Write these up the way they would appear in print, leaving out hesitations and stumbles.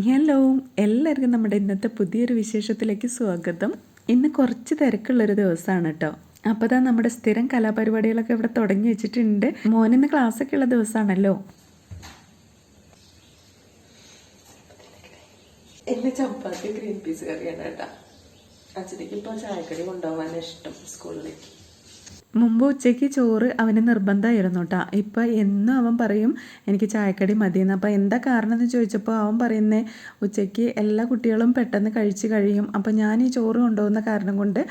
Hello, എല്ലാവർക്കും നമ്മുടെ ഇന്നത്തെ പുതിയൊരു വിശേഷത്തിലേക്ക് സ്വാഗതം. ഇന്ന് കുറച്ച് തിരക്കുള്ളൊരു ദിവസമാണ് കേട്ടോ. അപ്പോൾ ഇതാ നമ്മുടെ സ്ഥിരം കലാപരിപാടികളൊക്കെ ഇവിടെ തുടങ്ങി വെച്ചിട്ടുണ്ട്. മോനിന്ന് ക്ലാസ്സൊക്കെ ഉള്ള ദിവസമാണല്ലോ. എന്റെ ചപ്പാത്തി ഗ്രീൻ പീസ് കറിയാണ് കേട്ടോ. അച്ഛനക്ക് ഇപ്പോൾ ചായക്കടി കൊണ്ടുപോകാൻ ഇഷ്ടം സ്കൂളിലേക്ക്. മുമ്പ് ഉച്ചയ്ക്ക് ചോറ് അവന് നിർബന്ധമായിരുന്നു കേട്ടോ. ഇപ്പം എന്നും അവൻ പറയും എനിക്ക് ചായക്കടി മതിയെന്ന്. അപ്പോൾ എന്താ കാരണം എന്ന് ചോദിച്ചപ്പോൾ അവൻ പറയുന്നേ, ഉച്ചയ്ക്ക് എല്ലാ കുട്ടികളും പെട്ടെന്ന് കഴിച്ച് കഴിയും, അപ്പോൾ ഞാൻ ഈ ചോറ് കൊണ്ടുപോകുന്ന കാരണം കൊണ്ട്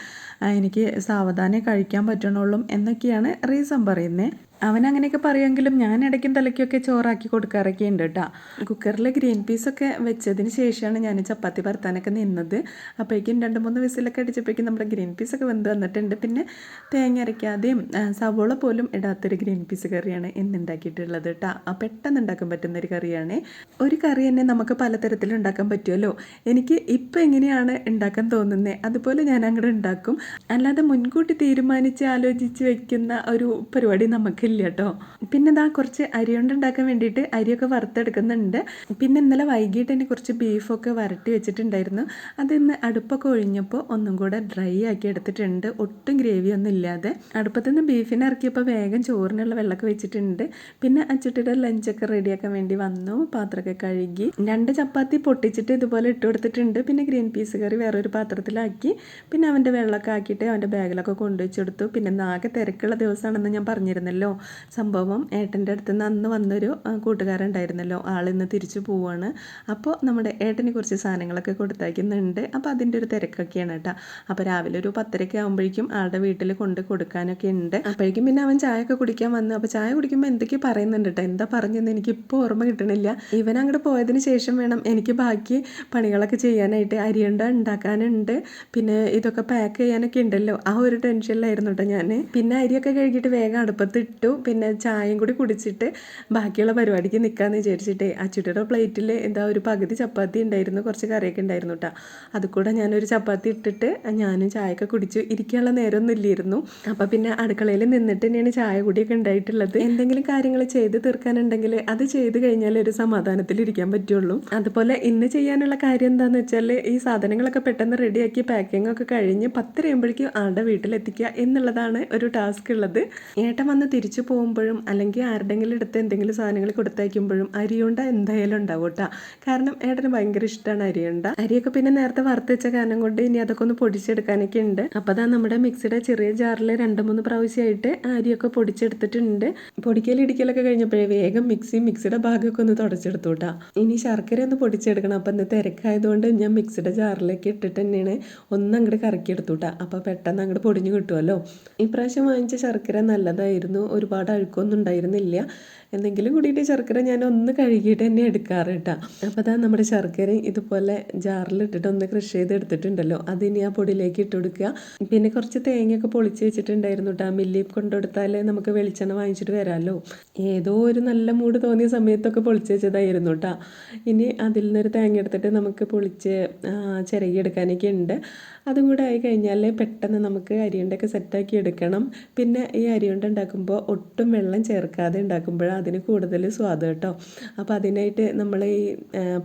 എനിക്ക് സാവധാനം കഴിക്കാൻ പറ്റണുള്ളൂ എന്നൊക്കെയാണ് റീസൺ പറയുന്നത്. അവൻ അങ്ങനെയൊക്കെ പറയുമെങ്കിലും ഞാൻ ഇടയ്ക്കും തലയ്ക്കൊക്കെ ചോറാക്കി കൊടുക്കാറൊക്കെ ഉണ്ട് കേട്ടോ. കുക്കറിൽ ഗ്രീൻ പീസൊക്കെ വെച്ചതിന് ശേഷമാണ് ഞാൻ ചപ്പാത്തി പരത്താനൊക്കെ നിന്നത്. അപ്പോഴേക്കും 2-3 വിസിലൊക്കെ അടിച്ചപ്പോഴേക്കും നമ്മുടെ ഗ്രീൻ പീസൊക്കെ വെന്ത് വന്നിട്ടുണ്ട്. പിന്നെ തേങ്ങ അരയ്ക്കാതെയും സവോള പോലും ഇടാത്തൊരു ഗ്രീൻ പീസ് കറിയാണ് ഇന്ന് ഉണ്ടാക്കിയിട്ടുള്ളത് കേട്ടോ. പെട്ടെന്ന് ഉണ്ടാക്കാൻ പറ്റുന്നൊരു കറിയാണ്. ഒരു കറി തന്നെ നമുക്ക് പലതരത്തിൽ ഉണ്ടാക്കാൻ പറ്റുമല്ലോ. എനിക്ക് ഇപ്പം എങ്ങനെയാണ് ഉണ്ടാക്കാൻ തോന്നുന്നത് അതുപോലെ ഞാൻ അങ്ങോട്ട് ഉണ്ടാക്കും. അല്ലാതെ മുൻകൂട്ടി തീരുമാനിച്ച് ആലോചിച്ച് വെക്കുന്ന ഒരു പരിപാടി നമുക്കില്ല കേട്ടോ. പിന്നെ ഇതാ കുറച്ച് അരി കൊണ്ട് ഉണ്ടാക്കാൻ വേണ്ടിയിട്ട് അരിയൊക്കെ വറുത്തെടുക്കുന്നുണ്ട്. പിന്നെ ഇന്നലെ വൈകിട്ട് തന്നെ കുറച്ച് ബീഫൊക്കെ വരട്ടി വെച്ചിട്ടുണ്ടായിരുന്നു. അതിന്ന് അടുപ്പൊക്കെ ഒഴിഞ്ഞപ്പോൾ ഒന്നും കൂടെ ഡ്രൈ ആക്കി എടുത്തിട്ടുണ്ട്, ഒട്ടും ഗ്രേവി ഒന്നും ഇല്ലാതെ. അടുപ്പത്തു നിന്ന് ബീഫിനെ ഇറക്കിയപ്പോൾ വേഗം ചോറിനുള്ള വെള്ളമൊക്കെ വെച്ചിട്ടുണ്ട്. പിന്നെ അച്ചുട്ടിയുടെ ലഞ്ചൊക്കെ റെഡിയാക്കാൻ വേണ്ടി വന്നു. പാത്രമൊക്കെ കഴുകി 2 ചപ്പാത്തി പൊട്ടിച്ചിട്ട് ഇതുപോലെ ഇട്ട് കൊടുത്തിട്ടുണ്ട്. പിന്നെ ഗ്രീൻ പീസ് കറി വേറൊരു പാത്രത്തിലാക്കി. പിന്നെ അവൻ്റെ വെള്ളമൊക്കെ ആക്കിയിട്ട് അവൻ്റെ ബാഗിലൊക്കെ കൊണ്ടുവച്ചെടുത്തു. പിന്നെ ആകെ തിരക്കുള്ള ദിവസമാണെന്ന് ഞാൻ പറഞ്ഞിരുന്നല്ലോ. സംഭവം ഏട്ടൻ്റെ അടുത്ത് നിന്ന് അന്ന് വന്നൊരു കൂട്ടുകാരുണ്ടായിരുന്നല്ലോ, ആളിന്ന് തിരിച്ചു പോവുകയാണ്. അപ്പോൾ നമ്മുടെ ഏട്ടനെ കുറച്ച് സാധനങ്ങളൊക്കെ കൊടുത്തയക്കുന്നുണ്ട്. അപ്പോൾ അതിൻ്റെ ഒരു തിരക്കൊക്കെയാണ് കേട്ടോ. അപ്പോൾ രാവിലെ ഒരു 10:30 ആകുമ്പോഴേക്കും ആളുടെ വീട്ടിൽ കൊണ്ട് കൊടുക്കാനൊക്കെ ഉണ്ട്. അപ്പോഴേക്കും പിന്നെ അവൻ ചായയൊക്കെ കുടിക്കാൻ വന്നു. അപ്പോൾ ചായ കുടിക്കുമ്പോൾ എന്തൊക്കെ പറയുന്നുണ്ട് കേട്ടോ. എന്താ പറഞ്ഞതെന്ന് എനിക്കിപ്പോൾ ഓർമ്മ കിട്ടണില്ല. ഇവൻ അങ്ങോട്ട് പോയതിന് ശേഷം വേണം എനിക്ക് ബാക്കി പണികളൊക്കെ ചെയ്യാനായിട്ട്. അരിയുണ്ട ഉണ്ടാക്കാനുണ്ട്, പിന്നെ ഇതൊക്കെ പാക്ക് ചെയ്യാനൊക്കെ ഉണ്ടല്ലോ. ആ ഒരു ടെൻഷനിലായിരുന്നു കേട്ടോ ഞാൻ. പിന്നെ അരിയൊക്കെ കഴുകിയിട്ട് വേഗം അടുപ്പത്തിട്ടു. പിന്നെ ചായയും കൂടി കുടിച്ചിട്ട് ബാക്കിയുള്ള പരിപാടിക്ക് നിൽക്കാമെന്ന് വിചാരിച്ചിട്ടേ അച്ചുട്ടിയുടെ പ്ലേറ്റിൽ എന്താ ഒരു പകുതി ചപ്പാത്തി ഉണ്ടായിരുന്നു, കുറച്ച് കറിയൊക്കെ ഉണ്ടായിരുന്നു കേട്ടോ. അത് കൂടെ ഞാനൊരു ചപ്പാത്തി ഇട്ടിട്ട് ഞാനും ചായയൊക്കെ കുടിച്ചു. ഇരിക്കാനുള്ള നേരമൊന്നും ഇല്ലായിരുന്നു. അപ്പോൾ പിന്നെ അടുക്കളയിൽ നിന്നിട്ട് തന്നെയാണ് ചായ കൂടിയൊക്കെ ഉണ്ടായിട്ടുള്ളത്. എന്തെങ്കിലും കാര്യങ്ങൾ ചെയ്ത് തീർക്കാനുണ്ടെങ്കിൽ അത് ചെയ്ത് കഴിഞ്ഞാൽ ഒരു സമാധാനത്തിലിരിക്കാൻ പറ്റുള്ളൂ. അതുപോലെ ഇന്ന് ചെയ്യാനുള്ള കാര്യം എന്താണെന്ന് വെച്ചാൽ ഈ സാധനങ്ങളൊക്കെ പെട്ടെന്ന് റെഡിയാക്കി പാക്കിംഗ് ഒക്കെ കഴിഞ്ഞ് 10 ആകുമ്പോഴേക്കും ആളുടെ വീട്ടിലെത്തിക്കുക എന്നുള്ളതാണ് ഒരു ടാസ്ക് ഉള്ളത്. ഏട്ടൻ വന്ന് തിരിച്ചു പോകുമ്പോഴും അല്ലെങ്കിൽ ആരുടെങ്കിലും അടുത്ത് എന്തെങ്കിലും സാധനങ്ങൾ കൊടുത്തയക്കുമ്പോഴും അരിയുണ്ട എന്തായാലും ഉണ്ടാവും കേട്ടോ. കാരണം ഏട്ടന് ഭയങ്കര ഇഷ്ടമാണ് അരിയുണ്ട. അരിയൊക്കെ പിന്നെ നേരത്തെ വറുത്ത് വെച്ച കാരണം കൊണ്ട് ഇനി അതൊക്കെ ഒന്ന് പൊടിച്ചെടുക്കാനൊക്കെ ഉണ്ട്. അപ്പോൾ അതാ നമ്മുടെ മിക്സിയുടെ ചെറിയ ജാറിൽ 2-3 പ്രാവശ്യമായിട്ട് അരിയൊക്കെ പൊടിച്ചെടുത്തിട്ടുണ്ട്. പൊടിക്കലിടിക്കലൊക്കെ കഴിഞ്ഞപ്പോഴേ വേഗം മിക്സിയുടെ ഭാഗമൊക്കെ ഒന്ന് തുടച്ചെടുത്തു കേട്ടോ. ഇനി ശർക്കര ഒന്ന് പൊടിച്ചെടുക്കണം. അപ്പം ഇന്ന് തിരക്കായതുകൊണ്ട് ഞാൻ മിക്സിയുടെ ജാറിലേക്ക് ഇട്ടിട്ട് തന്നെയാണ് ഒന്ന് അങ്ങോട്ട് കറക്കിയെടുത്തു കേട്ടോ. അപ്പോൾ പെട്ടെന്ന് അങ്ങോട്ട് പൊടിഞ്ഞു കിട്ടുമല്ലോ. ഇപ്രാവശ്യം വാങ്ങിച്ച ശർക്കര നല്ലതായിരുന്നു, ഒരുപാട് അഴുക്കൊന്നും ഉണ്ടായിരുന്നില്ല. എന്തെങ്കിലും കൂടിയിട്ട് ശർക്കര ഞാൻ ഒന്ന് കഴുകിയിട്ട് തന്നെ എടുക്കാറ് കേട്ടോ. അപ്പോൾ അതാ നമ്മുടെ ശർക്കര ഇതുപോലെ ജാറിലിട്ടിട്ട് ഒന്ന് ക്രഷ് ചെയ്ത് എടുത്തിട്ടുണ്ടല്ലോ, അതിനി ആ പൊടിയിലേക്ക് ഇട്ട് കൊടുക്കുക. പിന്നെ കുറച്ച് തേങ്ങയൊക്കെ പൊളിച്ച് വെച്ചിട്ടുണ്ടായിരുന്നു കേട്ടോ. മില്ലിൽ കൊണ്ടുകൊടുത്താൽ നമുക്ക് വെളിച്ചെണ്ണ വാങ്ങിച്ചിട്ട് വരാമല്ലോ. ഏതോ ഒരു നല്ല മൂഡ് തോന്നിയ സമയത്തൊക്കെ പൊളിച്ച് വെച്ചതായിരുന്നു കേട്ടോ. ഇനി അതിൽ നിന്നൊരു തേങ്ങ എടുത്തിട്ട് നമുക്ക് പൊളിച്ച് ചിരകിയെടുക്കാനൊക്കെ ഉണ്ട്. അതും കൂടെ ആയി കഴിഞ്ഞാൽ പെട്ടെന്ന് നമുക്ക് അരിയുണ്ടൊക്കെ സെറ്റാക്കി എടുക്കണം. പിന്നെ ഈ അരിയുണ്ട ഉണ്ടാക്കുമ്പോൾ ഒട്ടും വെള്ളം ചേർക്കാതെ ഉണ്ടാക്കുമ്പോഴാണ് അതിന് കൂടുതൽ സ്വാദ് കേട്ടോ. അപ്പോൾ അതിനായിട്ട് നമ്മൾ ഈ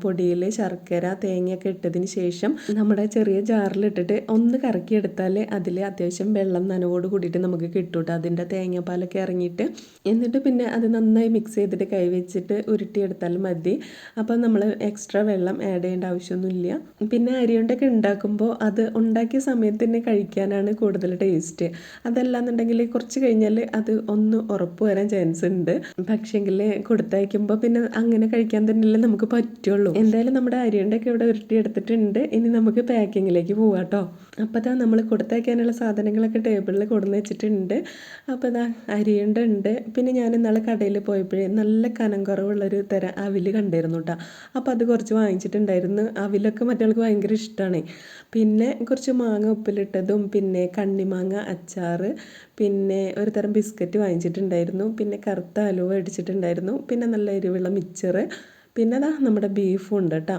പൊടിയിൽ ശർക്കര തേങ്ങയൊക്കെ ഇട്ടതിന് ശേഷം നമ്മുടെ ചെറിയ ജാറിലിട്ടിട്ട് ഒന്ന് കറക്കിയെടുത്താൽ അതിൽ അത്യാവശ്യം വെള്ളം നനവോട് കൂടിയിട്ട് നമുക്ക് കിട്ടും കേട്ടോ, അതിൻ്റെ തേങ്ങാപ്പാലൊക്കെ ഇറങ്ങിയിട്ട്. എന്നിട്ട് പിന്നെ അത് നന്നായി മിക്സ് ചെയ്തിട്ട് കൈ വെച്ചിട്ട് ഉരുട്ടിയെടുത്താൽ മതി. അപ്പോൾ നമ്മൾ എക്സ്ട്രാ വെള്ളം ആഡ് ചെയ്യേണ്ട ആവശ്യമൊന്നുമില്ല. പിന്നെ അരിയുണ്ടൊക്കെ ഉണ്ടാക്കുമ്പോൾ അത് ഉണ്ടാക്കിയ സമയത്ത് തന്നെ കഴിക്കാനാണ് കൂടുതൽ ടേസ്റ്റ്. അതല്ലാന്നുണ്ടെങ്കിൽ കുറച്ച് കഴിഞ്ഞാൽ അത് ഒന്ന് ഉറപ്പ് വരാൻ ചാൻസ് ഉണ്ട്. പക്ഷേങ്കിൽ കൊടുത്തയക്കുമ്പോൾ പിന്നെ അങ്ങനെ കഴിക്കാൻ തന്നെയല്ലേ നമുക്ക് പറ്റുള്ളൂ. എന്തായാലും നമ്മുടെ അരിയുണ്ടൊക്കെ ഇവിടെ ഉരുട്ടിയെടുത്തിട്ടുണ്ട്. ഇനി നമുക്ക് പാക്കിങ്ങിലേക്ക് പോവാം കേട്ടോ. അപ്പോൾ അതാ നമ്മൾ കൊടുത്തയക്കാനുള്ള സാധനങ്ങളൊക്കെ ടേബിളിൽ കൊടുന്ന് വെച്ചിട്ടുണ്ട്. അപ്പോൾ അതാ അരിയുണ്ട ഉണ്ട്. പിന്നെ ഞാൻ ഇന്നാളെ കടയിൽ പോയപ്പോഴേ നല്ല കനം കുറവുള്ളൊരു തരം അവിൽ കണ്ടിരുന്നു കേട്ടോ. അപ്പോൾ അത് കുറച്ച് വാങ്ങിച്ചിട്ടുണ്ടായിരുന്നു. അവിലൊക്കെ മറ്റവൾക്ക് ഭയങ്കര ഇഷ്ടമാണ്. പിന്നെ കുറച്ച് മാങ്ങ ഉപ്പിലിട്ടതും പിന്നെ കണ്ണിമാങ്ങ അച്ചാർ, പിന്നെ ഒരു തരം ബിസ്ക്കറ്റ് വാങ്ങിച്ചിട്ടുണ്ടായിരുന്നു. പിന്നെ കറുത്ത ഹലുവ അടിച്ചിട്ടുണ്ടായിരുന്നു. പിന്നെ നല്ല എരിവുള്ള മിച്ചറ്, പിന്നെ അതാ നമ്മുടെ ബീഫും ഉണ്ട് കേട്ടോ.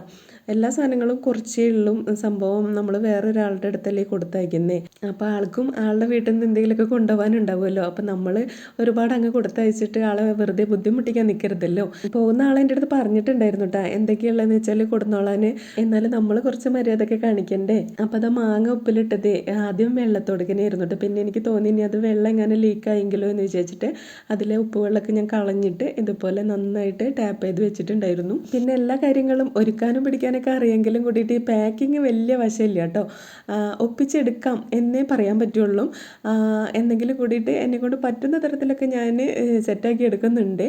എല്ലാ സാധനങ്ങളും കുറച്ചേ ഉള്ളൂ. സംഭവം നമ്മൾ വേറൊരാളുടെ അടുത്തല്ലേ കൊടുത്തയക്കുന്നേ. അപ്പോൾ ആൾക്കും ആളുടെ വീട്ടിൽ നിന്ന് എന്തെങ്കിലുമൊക്കെ കൊണ്ടുപോകാനുണ്ടാവുമല്ലോ. അപ്പോൾ നമ്മൾ ഒരുപാട് അങ്ങ് കൊടുത്തയച്ചിട്ട് ആളെ വെറുതെ ബുദ്ധിമുട്ടിക്കാൻ നിൽക്കരുതല്ലോ. പോകുന്ന ആളെ എൻ്റെ അടുത്ത് പറഞ്ഞിട്ടുണ്ടായിരുന്നു കേട്ടോ, എന്തൊക്കെയുള്ളതെന്ന് വെച്ചാൽ കൊടുന്നോളാൻ. എന്നാലും നമ്മൾ കുറച്ച് മര്യാദയൊക്കെ കാണിക്കണ്ടേ. അപ്പോൾ അത് മാങ്ങ ഉപ്പിലിട്ടത് ആദ്യം വെള്ളത്തോടുക്കനെയായിരുന്നു കേട്ടോ. പിന്നെ എനിക്ക് തോന്നി ഇനി അത് വെള്ളം എങ്ങനെ ലീക്കായെങ്കിലോ എന്ന് വിചാരിച്ചിട്ട് അതിലെ ഉപ്പുവെള്ളമൊക്കെ ഞാൻ കളഞ്ഞിട്ട് ഇതുപോലെ നന്നായിട്ട് ടാപ്പ് ചെയ്ത് വെച്ചിട്ടുണ്ടായിരുന്നു. പിന്നെ എല്ലാ കാര്യങ്ങളും ഒരുക്കാനും പിടിക്കാനൊക്കെ അറിയെങ്കിലും കൂടിയിട്ട് ഈ പാക്കിങ് വലിയ വശമില്ല കേട്ടോ. ഒപ്പിച്ചെടുക്കാം എന്നേ പറയാൻ പറ്റുള്ളൂ. എന്തെങ്കിലും കൂടിയിട്ട് എന്നെക്കൊണ്ട് പറ്റുന്ന തരത്തിലൊക്കെ ഞാൻ സെറ്റാക്കി എടുക്കുന്നുണ്ട്.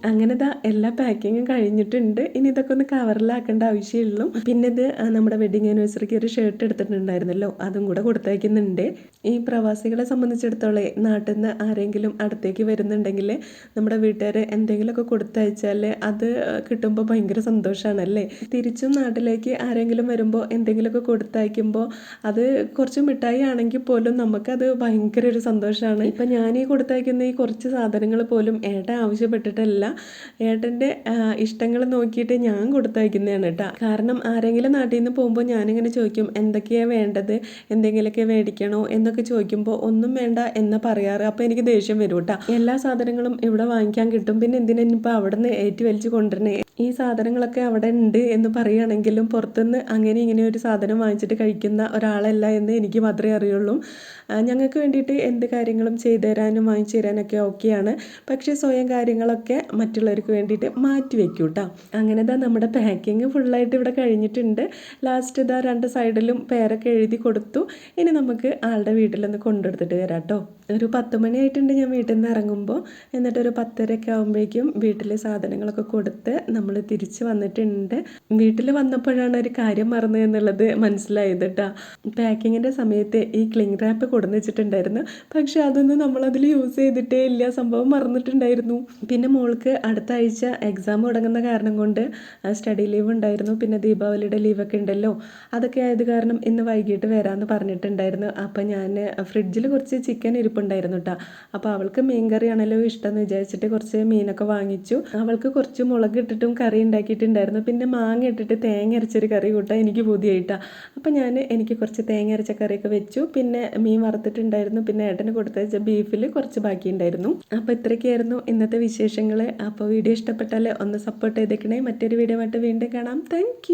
അങ്ങനെ ദാ എല്ലാ പാക്കിങ്ങും കഴിഞ്ഞിട്ടുണ്ട്. ഇനി ഇതൊക്കെ ഒന്ന് കവറിലാക്കേണ്ട ആവശ്യമുള്ളൂ. പിന്നെ ഇത് നമ്മുടെ വെഡിങ് ആനിവേഴ്സറിക്ക് ഒരു ഷർട്ട് എടുത്തിട്ടുണ്ടായിരുന്നല്ലോ, അതും കൂടെ കൊടുത്തയക്കുന്നുണ്ട്. ഈ പ്രവാസികളെ സംബന്ധിച്ചിടത്തോളം നാട്ടിൽ നിന്ന് ആരെങ്കിലും അടുത്തേക്ക് വരുന്നുണ്ടെങ്കിൽ നമ്മുടെ വീട്ടുകാർ എന്തെങ്കിലുമൊക്കെ കൊടുത്തയച്ചാൽ അത് കിട്ടുമ്പോൾ ഭയങ്കര സന്തോഷമാണല്ലേ. തിരിച്ചും നാട്ടിലേക്ക് ആരെങ്കിലും വരുമ്പോൾ എന്തെങ്കിലുമൊക്കെ കൊടുത്തയക്കുമ്പോൾ അത് കുറച്ച് മിഠായി ആണെങ്കിൽ പോലും നമുക്കത് ഭയങ്കര ഒരു സന്തോഷമാണ്. ഇപ്പം ഞാൻ ഈ കൊടുത്തയക്കുന്ന ഈ കുറച്ച് സാധനങ്ങൾ പോലും ഏട്ടൻ ആവശ്യപ്പെട്ടിട്ടല്ല, ഏട്ടൻ്റെ ഇഷ്ടങ്ങൾ നോക്കിയിട്ട് ഞാൻ കൊടുത്തയക്കുന്നതാണ് കേട്ടോ. കാരണം ആരെങ്കിലും നാട്ടിൽ നിന്ന് പോകുമ്പോൾ ഞാനിങ്ങനെ ചോദിക്കും എന്തൊക്കെയാണ് വേണ്ടത്, എന്തെങ്കിലുമൊക്കെ മേടിക്കണോ എന്നൊക്കെ ചോദിക്കുമ്പോൾ ഒന്നും വേണ്ട എന്ന് പറയാറ്. അപ്പോൾ എനിക്ക് ദേഷ്യം വരും കേട്ടോ. എല്ലാ സാധനങ്ങളും ഇവിടെ വാങ്ങിക്കാൻ കിട്ടും, പിന്നെ എന്തിനിപ്പോൾ അവിടെ നിന്ന് ഏറ്റു വലിച്ച് കൊണ്ടുവരണേ. ഈ സാധനങ്ങളൊക്കെ അവിടെ ഉണ്ട് എന്ന് പറയുകയാണെങ്കിലും പുറത്തുനിന്ന് അങ്ങനെ ഇങ്ങനെ ഒരു സാധനം വാങ്ങിച്ചിട്ട് കഴിക്കുന്ന ഒരാളല്ല എന്ന് എനിക്ക് മാത്രമേ അറിയുള്ളൂ. ഞങ്ങൾക്ക് വേണ്ടിയിട്ട് എന്ത് കാര്യങ്ങളും ചെയ്തു തരാനും വാങ്ങിച്ചു തരാനൊക്കെ ഓക്കെയാണ്. പക്ഷേ സ്വയം കാര്യങ്ങളൊക്കെ മറ്റുള്ളവർക്ക് വേണ്ടിയിട്ട് മാറ്റി വെക്കും കേട്ടോ. അങ്ങനെ ഇതാ നമ്മുടെ പാക്കിങ് ഫുള്ളായിട്ട് ഇവിടെ കഴിഞ്ഞിട്ടുണ്ട്. ലാസ്റ്റ് ഇതാ 2 സൈഡിലും പേരൊക്കെ എഴുതി കൊടുത്തു. ഇനി നമുക്ക് ആളുടെ വീട്ടിലൊന്ന് കൊണ്ടുകൊടുത്തിട്ട് വരാം കേട്ടോ. ഒരു 10 മണിയായിട്ടുണ്ട് ഞാൻ വീട്ടിൽ നിന്ന് ഇറങ്ങുമ്പോൾ. എന്നിട്ടൊരു 10:30 ആകുമ്പോഴേക്കും വീട്ടിലെ സാധനങ്ങളൊക്കെ കൊടുത്ത് നമ്മൾ തിരിച്ച് വന്നിട്ടുണ്ട്. വീട്ടിൽ വന്നപ്പോഴാണ് ഒരു കാര്യം മറന്നു എന്നുള്ളത് മനസ്സിലായത് കേട്ടോ. പാക്കിങ്ങിൻ്റെ സമയത്ത് ഈ ക്ലിംഗ് റാപ്പ് കൊടുന്ന് വെച്ചിട്ടുണ്ടായിരുന്നു, പക്ഷെ അതൊന്നും നമ്മളതിൽ യൂസ് ചെയ്തിട്ടേ ഇല്ല. സംഭവം മറന്നിട്ടുണ്ടായിരുന്നു. പിന്നെ മോൾക്ക് അടുത്ത ആഴ്ച എക്സാം തുടങ്ങുന്ന കാരണം കൊണ്ട് സ്റ്റഡി ലീവ് ഉണ്ടായിരുന്നു. പിന്നെ ദീപാവലിയുടെ ലീവൊക്കെ ഉണ്ടല്ലോ, അതൊക്കെ ആയത് കാരണം ഇന്ന് വൈകിട്ട് വരാമെന്ന് പറഞ്ഞിട്ടുണ്ടായിരുന്നു. അപ്പം ഞാൻ ഫ്രിഡ്ജിൽ കുറച്ച് ചിക്കൻ ഇരിപ്പുണ്ടായിരുന്നു കേട്ടോ. അപ്പോൾ അവൾക്ക് മീൻ കറിയാണല്ലോ ഇഷ്ടം എന്ന് വിചാരിച്ചിട്ട് കുറച്ച് മീനൊക്കെ വാങ്ങിച്ചു. അവൾക്ക് കുറച്ച് മുളക് ഇട്ടിട്ടും കറി ഉണ്ടാക്കിയിട്ടുണ്ടായിരുന്നു. പിന്നെ മാങ്ങ ഇട്ടിട്ട് തേങ്ങ അരച്ചൊരു കറി കൂട്ടാൻ എനിക്ക് പുതിയായിട്ടാണ്. അപ്പം എനിക്ക് കുറച്ച് തേങ്ങ അരച്ച കറിയൊക്കെ വെച്ചു. പിന്നെ മീൻ വറുത്തിട്ടുണ്ടായിരുന്നു. പിന്നെ ഏട്ടന് കൊടുത്തയച്ച ബീഫിൽ കുറച്ച് ബാക്കിയുണ്ടായിരുന്നു. അപ്പോൾ ഇത്രയൊക്കെയായിരുന്നു ഇന്നത്തെ വിശേഷങ്ങൾ. അപ്പോൾ വീഡിയോ ഇഷ്ടപ്പെട്ടാൽ ഒന്ന് സപ്പോർട്ട് ചെയ്തേക്കണേ. മറ്റൊരു വീഡിയോ ആയിട്ട് വീണ്ടും കാണാം. താങ്ക്